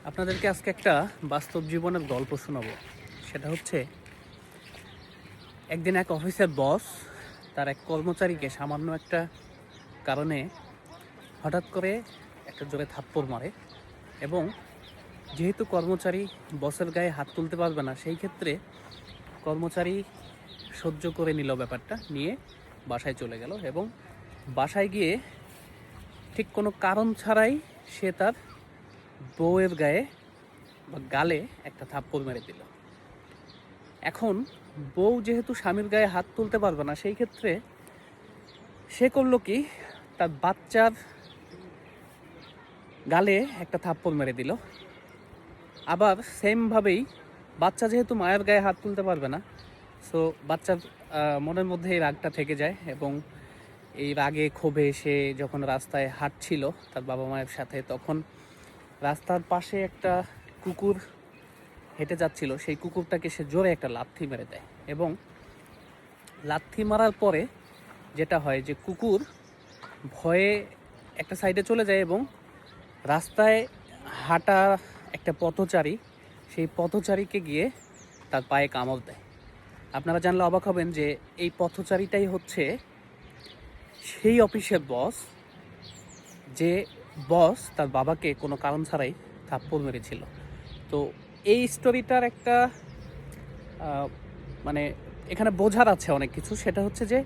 আপনাদেরকে আজকে একটা বাস্তব জীবনের গল্প শোনাবো। সেটা হচ্ছে, একদিন এক অফিসের বস তার এক কর্মচারীকে সামান্য একটা কারণে হঠাৎ করে একটা জোরে থাপ্পড় মারে। এবং যেহেতু কর্মচারী বসের গায়ে হাত তুলতে পারবে না, সেই ক্ষেত্রে কর্মচারী সহ্য করে নিল, ব্যাপারটা নিয়ে বাসায় চলে গেল। এবং বাসায় গিয়ে ঠিক কোনো কারণ ছাড়াই সে তার বউয়ের গায়ে বা গালে একটা থাপ্পড় মেরে দিল। এখন বউ যেহেতু স্বামীর গায়ে হাত তুলতে পারবে না, সেই ক্ষেত্রে সে করলো কি, তার বাচ্চার গালে একটা থাপ্পড় মেরে দিল। আবার সেমভাবেই বাচ্চা যেহেতু মায়ের গায়ে হাত তুলতে পারবে না, সো বাচ্চার মনের মধ্যে এই রাগটা থেকে যায়। এবং এই রাগে ক্ষোভে সে যখন রাস্তায় হাঁটছিল তার বাবা মায়ের সাথে, তখন রাস্তার পাশে একটা কুকুর হেঁটে যাচ্ছিল, সেই কুকুরটাকে সে জোরে একটা লাথি মেরে দেয়। এবং লাথি মারার পরে যেটা হয় যে কুকুর ভয়ে একটা সাইডে চলে যায় এবং রাস্তায় হাঁটা একটা পথচারী, সেই পথচারীকে গিয়ে তার পায়ে কামড় দেয়। আপনারা জানলে অবাক হবেন যে এই পথচারীটাই হচ্ছে সেই অফিসের বস, যে বস তার বাবাকে কোনো কারণ ছাড়াই থাপ্পড় মেরেছিল। তো এই স্টোরিটার একটা মানে এখানে বোঝার আছে অনেক কিছু। সেটা হচ্ছে যে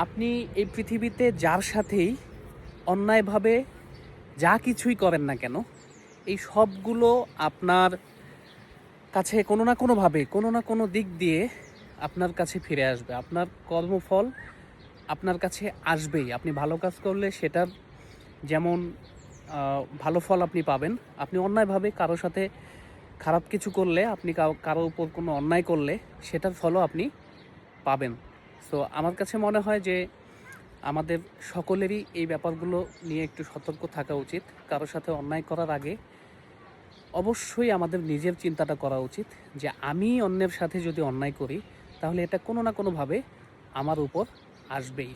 আপনি এই পৃথিবীতে যার সাথেই অন্যায়ভাবে যা কিছুই করেন না কেন, এই সবগুলো আপনার কাছে কোনো না কোনোভাবে, কোনো না কোনো দিক দিয়ে আপনার কাছে ফিরে আসবে। আপনার কর্মফল আপনার কাছে আসবেই। আপনি ভালো কাজ করলে সেটার যেমন ভালো ফল আপনি পাবেন। আপনি অন্যায়ভাবে কারোর সাথে খারাপ কিছু করলে, আপনি কারো উপর কোনো অন্যায় করলে সেটার ফলও আপনি পাবেন। সো আমার কাছে মনে হয় যে আমাদের সকলেরই এই ব্যাপারগুলো নিয়ে একটু সতর্ক থাকা উচিত। কারোর সাথে অন্যায় করার আগে অবশ্যই আমাদের নিজের চিন্তাটা করা উচিত যে আমি অন্যের সাথে যদি অন্যায় করি, তাহলে এটা কোনো না কোনোভাবে আমার উপর আসবেই।